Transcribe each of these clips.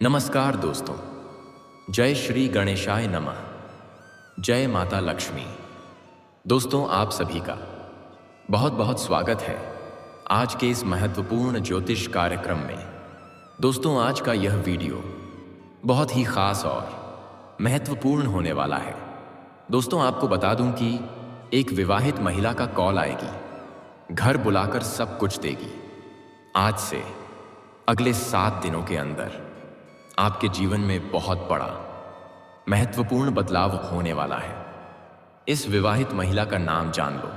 नमस्कार दोस्तों। जय श्री गणेशाय नमः। जय माता लक्ष्मी। दोस्तों, आप सभी का बहुत बहुत स्वागत है आज के इस महत्वपूर्ण ज्योतिष कार्यक्रम में। दोस्तों, आज का यह वीडियो बहुत ही खास और महत्वपूर्ण होने वाला है। दोस्तों, आपको बता दूं कि एक विवाहित महिला का कॉल आएगी, घर बुलाकर सब कुछ देगी। आज से अगले 7 दिनों के अंदर आपके जीवन में बहुत बड़ा महत्वपूर्ण बदलाव होने वाला है। इस विवाहित महिला का नाम जान लो।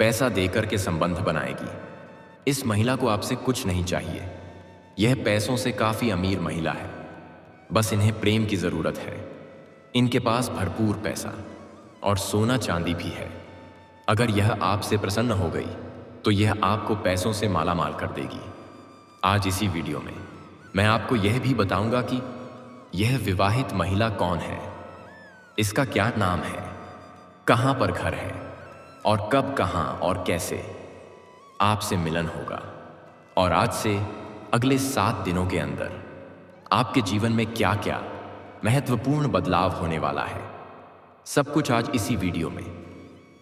पैसा देकर के संबंध बनाएगी। इस महिला को आपसे कुछ नहीं चाहिए। यह पैसों से काफी अमीर महिला है, बस इन्हें प्रेम की जरूरत है। इनके पास भरपूर पैसा और सोना चांदी भी है। अगर यह आपसे प्रसन्न हो गई तो यह आपको पैसों से मालामाल कर देगी। आज इसी वीडियो में मैं आपको यह भी बताऊंगा कि यह विवाहित महिला कौन है, इसका क्या नाम है, कहां पर घर है और कब, कहां और कैसे आपसे मिलन होगा। और आज से अगले 7 दिनों के अंदर आपके जीवन में क्या क्या महत्वपूर्ण बदलाव होने वाला है, सब कुछ आज इसी वीडियो में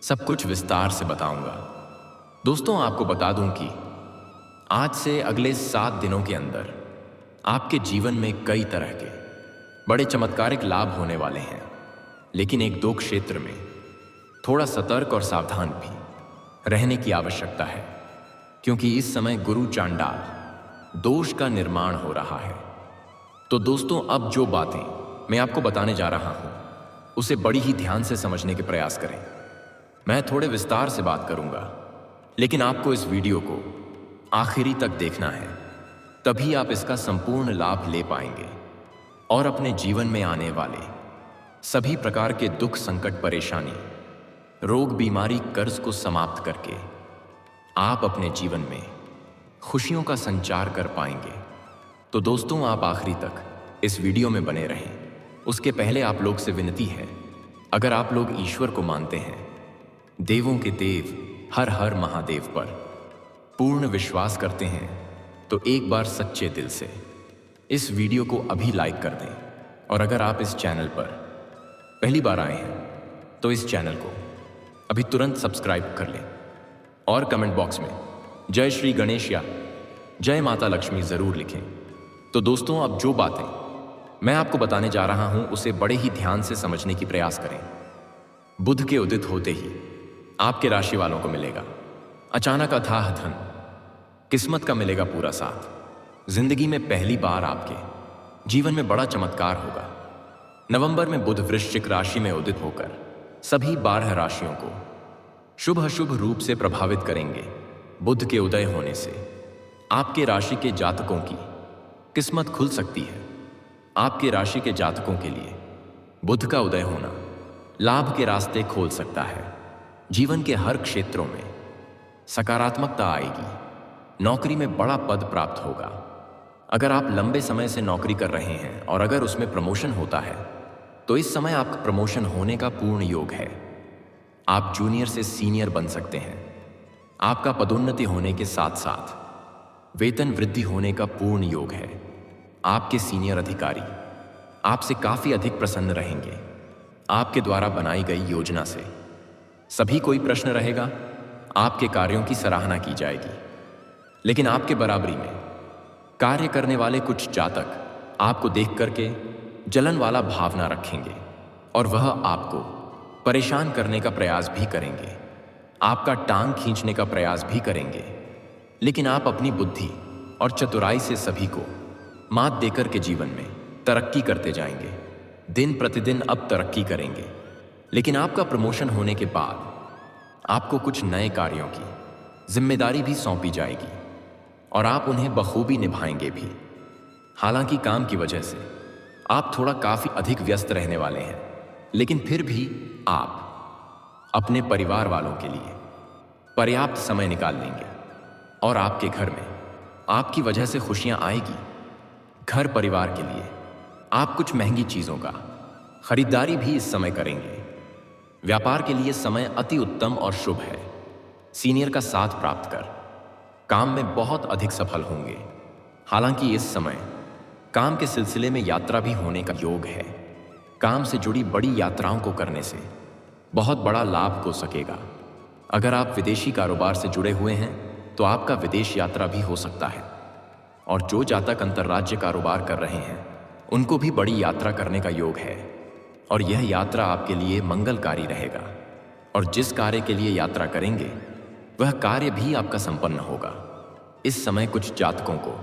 सब कुछ विस्तार से बताऊंगा। दोस्तों, आपको बता दूं कि आज से अगले 7 दिनों के अंदर आपके जीवन में कई तरह के बड़े चमत्कारिक लाभ होने वाले हैं, लेकिन 1-2 क्षेत्र में थोड़ा सतर्क और सावधान भी रहने की आवश्यकता है, क्योंकि इस समय गुरु चांडाल दोष का निर्माण हो रहा है। तो दोस्तों, अब जो बातें मैं आपको बताने जा रहा हूं उसे बड़ी ही ध्यान से समझने के प्रयास करें। मैं थोड़े विस्तार से बात करूंगा, लेकिन आपको इस वीडियो को आखिरी तक देखना है, तभी आप इसका संपूर्ण लाभ ले पाएंगे और अपने जीवन में आने वाले सभी प्रकार के दुख, संकट, परेशानी, रोग, बीमारी, कर्ज को समाप्त करके आप अपने जीवन में खुशियों का संचार कर पाएंगे। तो दोस्तों, आप आखिरी तक इस वीडियो में बने रहें। उसके पहले आप लोग से विनती है, अगर आप लोग ईश्वर को मानते हैं, देवों के देव हर हर महादेव पर पूर्ण विश्वास करते हैं, तो एक बार सच्चे दिल से इस वीडियो को अभी लाइक कर दें। और अगर आप इस चैनल पर पहली बार आए हैं तो इस चैनल को अभी तुरंत सब्सक्राइब कर लें और कमेंट बॉक्स में जय श्री गणेश या जय माता लक्ष्मी जरूर लिखें। तो दोस्तों, अब जो बातें मैं आपको बताने जा रहा हूं उसे बड़े ही ध्यान से समझने की प्रयास करें। बुध के उदित होते ही आपके राशि वालों को मिलेगा अचानक अथाह धन, किस्मत का मिलेगा पूरा साथ। जिंदगी में पहली बार आपके जीवन में बड़ा चमत्कार होगा। नवंबर में बुध वृश्चिक राशि में उदित होकर सभी 12 राशियों को शुभ अशुभ रूप से प्रभावित करेंगे। बुध के उदय होने से आपके राशि के जातकों की किस्मत खुल सकती है। आपके राशि के जातकों के लिए बुध का उदय होना लाभ के रास्ते खोल सकता है। जीवन के हर क्षेत्रों में सकारात्मकता आएगी। नौकरी में बड़ा पद प्राप्त होगा। अगर आप लंबे समय से नौकरी कर रहे हैं और अगर उसमें प्रमोशन होता है तो इस समय आपका प्रमोशन होने का पूर्ण योग है। आप जूनियर से सीनियर बन सकते हैं। आपका पदोन्नति होने के साथ साथ वेतन वृद्धि होने का पूर्ण योग है। आपके सीनियर अधिकारी आपसे काफी अधिक प्रसन्न रहेंगे आपके द्वारा बनाई गई योजना से। सभी कोई प्रश्न रहेगा, आपके कार्यों की सराहना की जाएगी। लेकिन आपके बराबरी में कार्य करने वाले कुछ जातक आपको देख करके जलन वाला भावना रखेंगे और वह आपको परेशान करने का प्रयास भी करेंगे, आपका टांग खींचने का प्रयास भी करेंगे। लेकिन आप अपनी बुद्धि और चतुराई से सभी को मात देकर के जीवन में तरक्की करते जाएंगे। दिन प्रतिदिन अब तरक्की करेंगे। लेकिन आपका प्रमोशन होने के बाद आपको कुछ नए कार्यों की जिम्मेदारी भी सौंपी जाएगी और आप उन्हें बखूबी निभाएंगे भी। हालांकि काम की वजह से आप थोड़ा काफी अधिक व्यस्त रहने वाले हैं, लेकिन फिर भी आप अपने परिवार वालों के लिए पर्याप्त समय निकाल लेंगे और आपके घर में आपकी वजह से खुशियां आएगी। घर परिवार के लिए आप कुछ महंगी चीजों का खरीदारी भी इस समय करेंगे। व्यापार के लिए समय अति उत्तम और शुभ है। सीनियर का साथ प्राप्त कर काम में बहुत अधिक सफल होंगे। हालांकि इस समय काम के सिलसिले में यात्रा भी होने का योग है। काम से जुड़ी बड़ी यात्राओं को करने से बहुत बड़ा लाभ हो सकेगा। अगर आप विदेशी कारोबार से जुड़े हुए हैं तो आपका विदेश यात्रा भी हो सकता है। और जो जातक अंतर्राज्य कारोबार कर रहे हैं उनको भी बड़ी यात्रा करने का योग है और यह यात्रा आपके लिए मंगलकारी रहेगा। और जिस कार्य के लिए यात्रा करेंगे वह कार्य भी आपका संपन्न होगा। इस समय कुछ जातकों को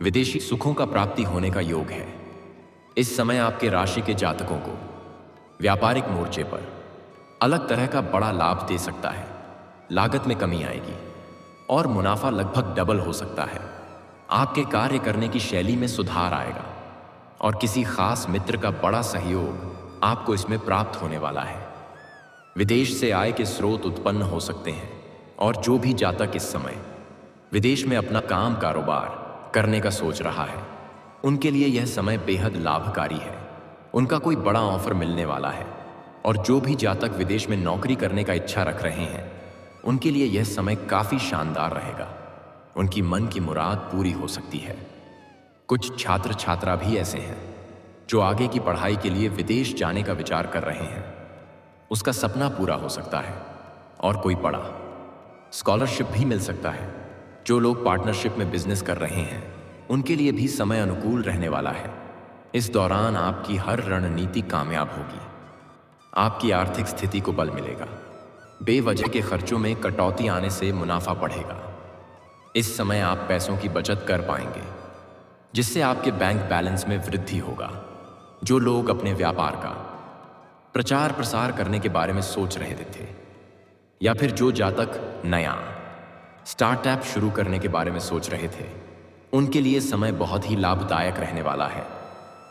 विदेशी सुखों का प्राप्ति होने का योग है। इस समय आपके राशि के जातकों को व्यापारिक मोर्चे पर अलग तरह का बड़ा लाभ दे सकता है। लागत में कमी आएगी और मुनाफा लगभग डबल हो सकता है। आपके कार्य करने की शैली में सुधार आएगा और किसी खास मित्र का बड़ा सहयोग आपको इसमें प्राप्त होने वाला है। विदेश से आय के स्रोत उत्पन्न हो सकते हैं और जो भी जातक इस समय विदेश में अपना काम कारोबार करने का सोच रहा है उनके लिए यह समय बेहद लाभकारी है। उनका कोई बड़ा ऑफर मिलने वाला है। और जो भी जातक विदेश में नौकरी करने का इच्छा रख रहे हैं उनके लिए यह समय काफी शानदार रहेगा। उनकी मन की मुराद पूरी हो सकती है। कुछ छात्र छात्रा भी ऐसे हैं जो आगे की पढ़ाई के लिए विदेश जाने का विचार कर रहे हैं। उसका सपना पूरा हो सकता है और कोई बड़ा स्कॉलरशिप भी मिल सकता है। जो लोग पार्टनरशिप में बिजनेस कर रहे हैं उनके लिए भी समय अनुकूल रहने वाला है। इस दौरान आपकी हर रणनीति कामयाब होगी। आपकी आर्थिक स्थिति को बल मिलेगा। बेवजह के खर्चों में कटौती आने से मुनाफा बढ़ेगा। इस समय आप पैसों की बचत कर पाएंगे जिससे आपके बैंक बैलेंस में वृद्धि होगा। जो लोग अपने व्यापार का प्रचार प्रसार करने के बारे में सोच रहे थे या फिर जो जातक नया स्टार्टअप शुरू करने के बारे में सोच रहे थे उनके लिए समय बहुत ही लाभदायक रहने वाला है।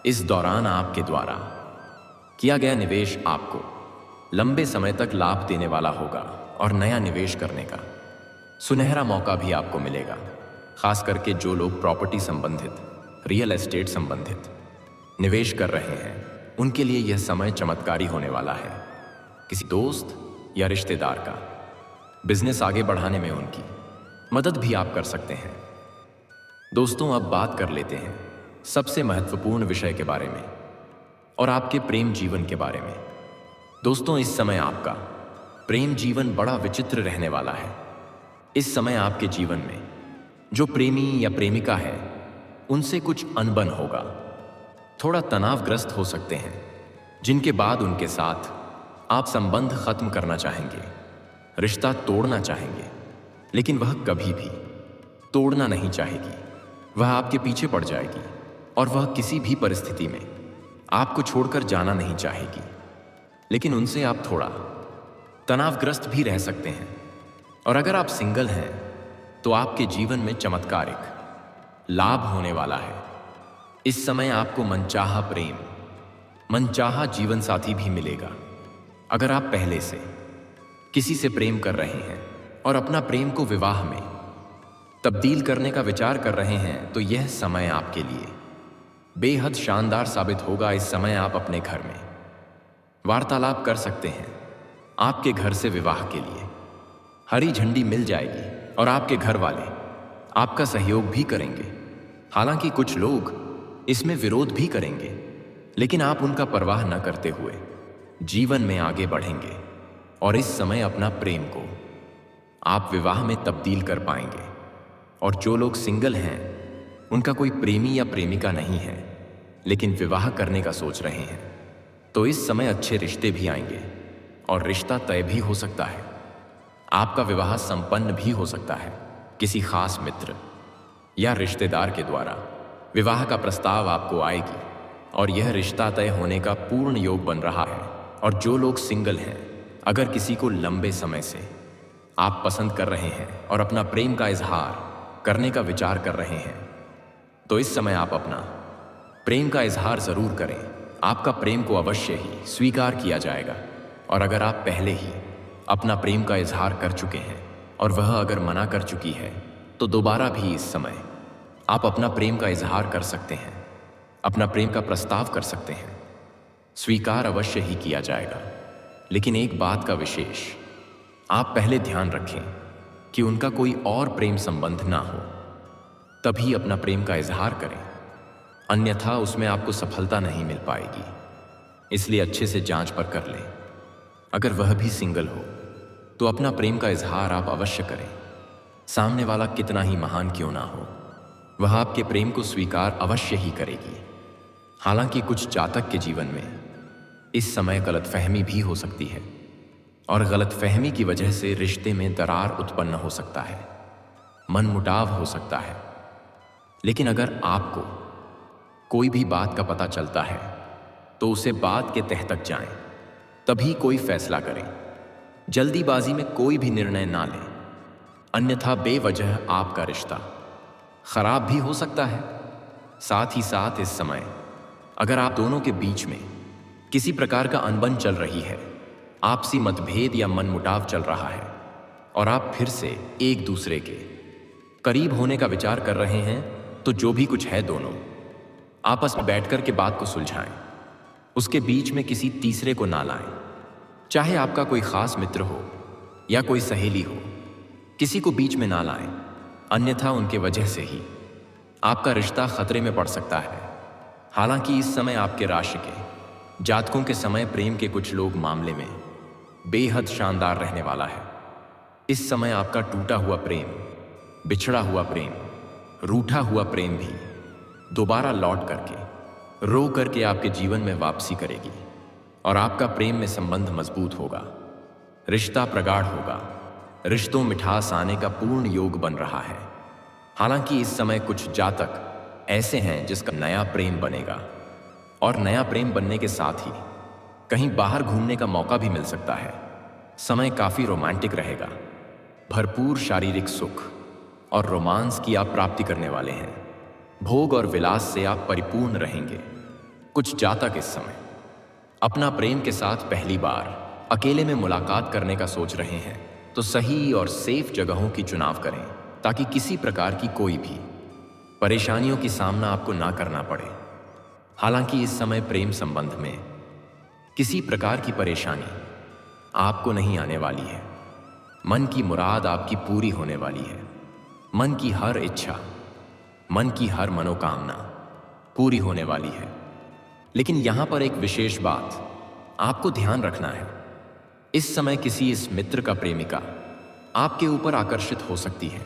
इस दौरान आपके द्वारा किया गया निवेश आपको लंबे समय तक लाभ देने वाला होगा और नया निवेश करने का सुनहरा मौका भी आपको मिलेगा। खास करके जो लोग प्रॉपर्टी संबंधित, रियल एस्टेट संबंधित निवेश कर रहे हैं उनके लिए यह समय चमत्कारी होने वाला है। किसी दोस्त या रिश्तेदार का बिजनेस आगे बढ़ाने में उनकी मदद भी आप कर सकते हैं। दोस्तों, अब बात कर लेते हैं सबसे महत्वपूर्ण विषय के बारे में और आपके प्रेम जीवन के बारे में। दोस्तों, इस समय आपका प्रेम जीवन बड़ा विचित्र रहने वाला है। इस समय आपके जीवन में जो प्रेमी या प्रेमिका है उनसे कुछ अनबन होगा। थोड़ा तनावग्रस्त हो सकते हैं जिनके बाद उनके साथ आप संबंध खत्म करना चाहेंगे, रिश्ता तोड़ना चाहेंगे, लेकिन वह कभी भी तोड़ना नहीं चाहेगी। वह आपके पीछे पड़ जाएगी और वह किसी भी परिस्थिति में आपको छोड़कर जाना नहीं चाहेगी। लेकिन उनसे आप थोड़ा तनावग्रस्त भी रह सकते हैं। और अगर आप सिंगल हैं तो आपके जीवन में चमत्कारिक लाभ होने वाला है। इस समय आपको मनचाहा प्रेम, मनचाहा जीवन साथी भी मिलेगा। अगर आप पहले से किसी से प्रेम कर रहे हैं और अपना प्रेम को विवाह में तब्दील करने का विचार कर रहे हैं तो यह समय आपके लिए बेहद शानदार साबित होगा। इस समय आप अपने घर में वार्तालाप कर सकते हैं। आपके घर से विवाह के लिए हरी झंडी मिल जाएगी और आपके घर वाले आपका सहयोग भी करेंगे। हालांकि कुछ लोग इसमें विरोध भी करेंगे, लेकिन आप उनका परवाह न करते हुए जीवन में आगे बढ़ेंगे और इस समय अपना प्रेम को आप विवाह में तब्दील कर पाएंगे। और जो लोग सिंगल हैं उनका कोई प्रेमी या प्रेमिका नहीं है लेकिन विवाह करने का सोच रहे हैं तो इस समय अच्छे रिश्ते भी आएंगे और रिश्ता तय भी हो सकता है। आपका विवाह संपन्न भी हो सकता है। किसी खास मित्र या रिश्तेदार के द्वारा विवाह का प्रस्ताव आपको आएगी और यह रिश्ता तय होने का पूर्ण योग बन रहा है। और जो लोग सिंगल हैं, अगर किसी को लंबे समय से आप पसंद कर रहे हैं और अपना प्रेम का इजहार करने का विचार कर रहे हैं तो इस समय आप अपना प्रेम का इजहार जरूर करें। आपका प्रेम को अवश्य ही स्वीकार किया जाएगा। और अगर आप पहले ही अपना प्रेम का इजहार कर चुके हैं और वह अगर मना कर चुकी है तो दोबारा भी इस समय आप अपना प्रेम का इजहार कर सकते हैं, अपना प्रेम का प्रस्ताव कर सकते हैं। स्वीकार अवश्य ही किया जाएगा। लेकिन एक बात का विशेष आप पहले ध्यान रखें कि उनका कोई और प्रेम संबंध ना हो, तभी अपना प्रेम का इजहार करें। अन्यथा उसमें आपको सफलता नहीं मिल पाएगी। इसलिए अच्छे से जांच पर कर लें। अगर वह भी सिंगल हो तो अपना प्रेम का इजहार आप अवश्य करें। सामने वाला कितना ही महान क्यों ना हो, वह आपके प्रेम को स्वीकार अवश्य ही करेगी। हालांकि कुछ जातक के जीवन में इस समय गलतफहमी भी हो सकती है और गलतफहमी की वजह से रिश्ते में दरार उत्पन्न हो सकता है, मनमुटाव हो सकता है। लेकिन अगर आपको कोई भी बात का पता चलता है तो उसे बात के तह तक जाएं, तभी कोई फैसला करें। जल्दीबाजी में कोई भी निर्णय ना लें, अन्यथा बेवजह आपका रिश्ता खराब भी हो सकता है। साथ ही साथ इस समय अगर आप दोनों के बीच में किसी प्रकार का अनबन चल रही है, आपसी मतभेद या मनमुटाव चल रहा है और आप फिर से एक दूसरे के करीब होने का विचार कर रहे हैं, तो जो भी कुछ है दोनों आपस में बैठकर के बात को सुलझाएं। उसके बीच में किसी तीसरे को ना लाएं। चाहे आपका कोई खास मित्र हो या कोई सहेली हो, किसी को बीच में ना लाएं, अन्यथा उनके वजह से ही आपका रिश्ता खतरे में पड़ सकता है। हालांकि इस समय आपके राशि के जातकों के समय प्रेम के कुछ लोग मामले में बेहद शानदार रहने वाला है। इस समय आपका टूटा हुआ प्रेम, बिछड़ा हुआ प्रेम, रूठा हुआ प्रेम भी दोबारा लौट करके रो करके आपके जीवन में वापसी करेगी और आपका प्रेम में संबंध मजबूत होगा, रिश्ता प्रगाढ़ होगा, रिश्तों मिठास आने का पूर्ण योग बन रहा है। हालांकि इस समय कुछ जातक ऐसे हैं जिसका नया प्रेम बनेगा और नया प्रेम बनने के साथ ही कहीं बाहर घूमने का मौका भी मिल सकता है। समय काफी रोमांटिक रहेगा, भरपूर शारीरिक सुख और रोमांस की आप प्राप्ति करने वाले हैं। भोग और विलास से आप परिपूर्ण रहेंगे। कुछ जातक इस समय अपना प्रेम के साथ पहली बार अकेले में मुलाकात करने का सोच रहे हैं, तो सही और सेफ जगहों की चुनाव करें ताकि किसी प्रकार की कोई भी परेशानियों की सामना आपको ना करना पड़े। हालांकि इस समय प्रेम संबंध में किसी प्रकार की परेशानी आपको नहीं आने वाली है। मन की मुराद आपकी पूरी होने वाली है। मन की हर इच्छा, मन की हर मनोकामना पूरी होने वाली है। लेकिन यहां पर एक विशेष बात आपको ध्यान रखना है। इस समय किसी इस मित्र का प्रेमिका आपके ऊपर आकर्षित हो सकती है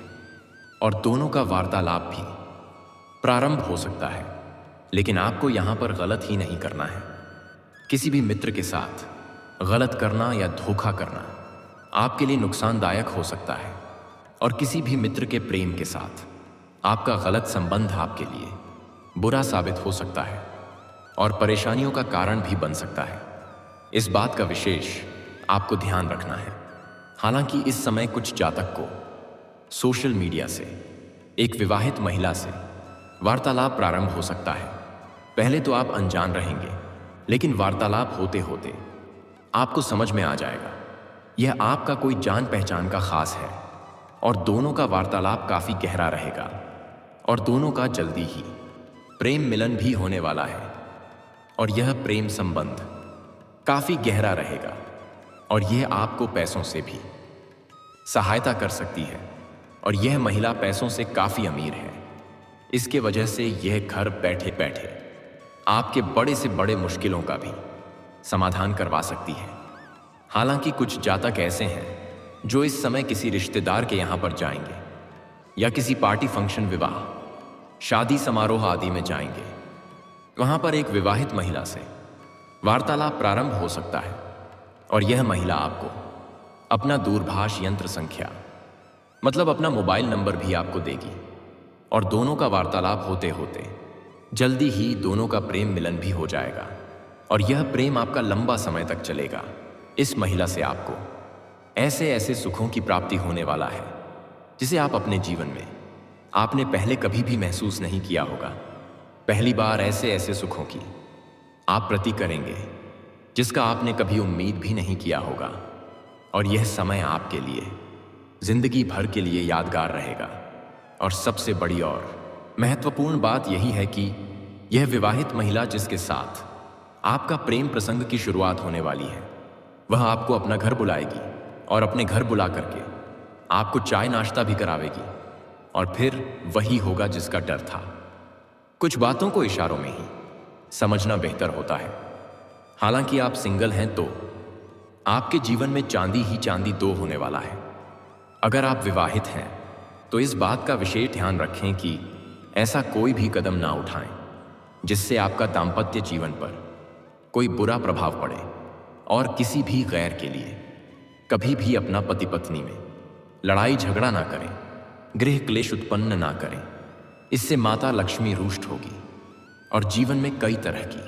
और दोनों का वार्तालाप भी प्रारंभ हो सकता है। लेकिन आपको यहां पर गलत ही नहीं करना है। किसी भी मित्र के साथ गलत करना या धोखा करना आपके लिए नुकसानदायक हो सकता है और किसी भी मित्र के प्रेम के साथ आपका गलत संबंध आपके लिए बुरा साबित हो सकता है और परेशानियों का कारण भी बन सकता है। इस बात का विशेष आपको ध्यान रखना है। हालांकि इस समय कुछ जातक को सोशल मीडिया से एक विवाहित महिला से वार्तालाप प्रारंभ हो सकता है। पहले तो आप अनजान रहेंगे, लेकिन वार्तालाप होते होते आपको समझ में आ जाएगा यह आपका कोई जान पहचान का खास है और दोनों का वार्तालाप काफी गहरा रहेगा और दोनों का जल्दी ही प्रेम मिलन भी होने वाला है और यह प्रेम संबंध काफी गहरा रहेगा और यह आपको पैसों से भी सहायता कर सकती है और यह महिला पैसों से काफी अमीर है। इसके वजह से यह घर बैठे बैठे आपके बड़े से बड़े मुश्किलों का भी समाधान करवा सकती है। हालांकि कुछ जातक ऐसे हैं जो इस समय किसी रिश्तेदार के यहां पर जाएंगे या किसी पार्टी, फंक्शन, विवाह, शादी समारोह आदि में जाएंगे। वहां पर एक विवाहित महिला से वार्तालाप प्रारंभ हो सकता है और यह महिला आपको अपना दूरभाष यंत्र संख्या, मतलब अपना मोबाइल नंबर भी आपको देगी और दोनों का वार्तालाप होते होते जल्दी ही दोनों का प्रेम मिलन भी हो जाएगा और यह प्रेम आपका लंबा समय तक चलेगा। इस महिला से आपको ऐसे ऐसे सुखों की प्राप्ति होने वाला है जिसे आप अपने जीवन में आपने पहले कभी भी महसूस नहीं किया होगा। पहली बार ऐसे ऐसे सुखों की आप प्रति करेंगे जिसका आपने कभी उम्मीद भी नहीं किया होगा और यह समय आपके लिए जिंदगी भर के लिए यादगार रहेगा। और सबसे बड़ी और महत्वपूर्ण बात यही है कि यह विवाहित महिला जिसके साथ आपका प्रेम प्रसंग की शुरुआत होने वाली है, वह आपको अपना घर बुलाएगी और अपने घर बुला करके आपको चाय नाश्ता भी करावेगी और फिर वही होगा जिसका डर था। कुछ बातों को इशारों में ही समझना बेहतर होता है। हालांकि आप सिंगल हैं तो आपके जीवन में चांदी ही चांदी दो होने वाला है। अगर आप विवाहित हैं तो इस बात का विशेष ध्यान रखें कि ऐसा कोई भी कदम ना उठाएं जिससे आपका दाम्पत्य जीवन पर कोई बुरा प्रभाव पड़े, और किसी भी गैर के लिए कभी भी अपना पति पत्नी में लड़ाई झगड़ा ना करें, गृह क्लेश उत्पन्न ना करें। इससे माता लक्ष्मी रुष्ट होगी और जीवन में कई तरह की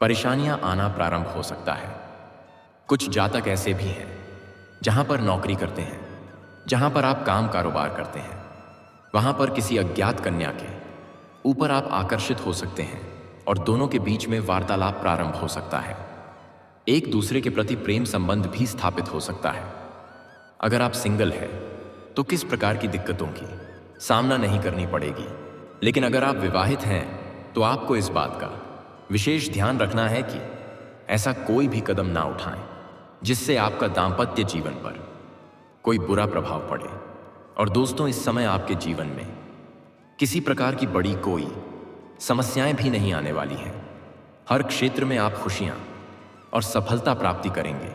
परेशानियां आना प्रारंभ हो सकता है। कुछ जातक ऐसे भी हैं जहां पर नौकरी करते हैं, जहां पर आप काम कारोबार करते हैं, वहां पर किसी अज्ञात कन्या के ऊपर आप आकर्षित हो सकते हैं और दोनों के बीच में वार्तालाप प्रारंभ हो सकता है। एक दूसरे के प्रति प्रेम संबंध भी स्थापित हो सकता है। अगर आप सिंगल हैं तो किस प्रकार की दिक्कतों की सामना नहीं करनी पड़ेगी, लेकिन अगर आप विवाहित हैं तो आपको इस बात का विशेष ध्यान रखना है कि ऐसा कोई भी कदम ना उठाएं जिससे आपका दाम्पत्य जीवन पर कोई बुरा प्रभाव पड़े। और दोस्तों, इस समय आपके जीवन में किसी प्रकार की बड़ी कोई समस्याएं भी नहीं आने वाली हैं। हर क्षेत्र में आप खुशियां और सफलता प्राप्ति करेंगे।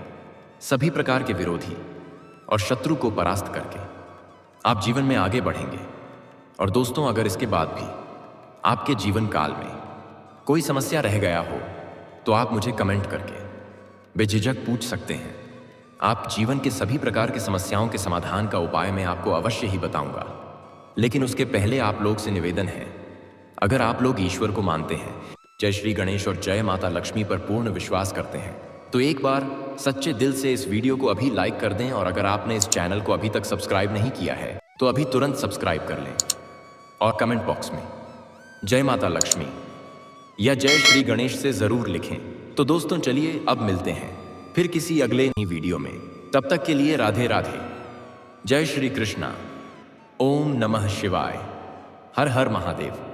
सभी प्रकार के विरोधी और शत्रु को परास्त करके आप जीवन में आगे बढ़ेंगे। और दोस्तों, अगर इसके बाद भी आपके जीवन काल में कोई समस्या रह गया हो तो आप मुझे कमेंट करके बेझिझक पूछ सकते हैं। आप जीवन के सभी प्रकार की समस्याओं के समाधान का उपाय मैं आपको अवश्य ही बताऊंगा। लेकिन उसके पहले आप लोग से निवेदन है, अगर आप लोग ईश्वर को मानते हैं, जय श्री गणेश और जय माता लक्ष्मी पर पूर्ण विश्वास करते हैं, तो एक बार सच्चे दिल से इस वीडियो को अभी लाइक कर दें। और अगर आपने इस चैनल को अभी तक सब्सक्राइब नहीं किया है तो अभी तुरंत सब्सक्राइब कर लें और कमेंट बॉक्स में जय माता लक्ष्मी या जय श्री गणेश से जरूर लिखें। तो दोस्तों, चलिए अब मिलते हैं फिर किसी अगले नई वीडियो में। तब तक के लिए राधे राधे, जय श्री कृष्णा, ओम नमः शिवाय, हर हर महादेव।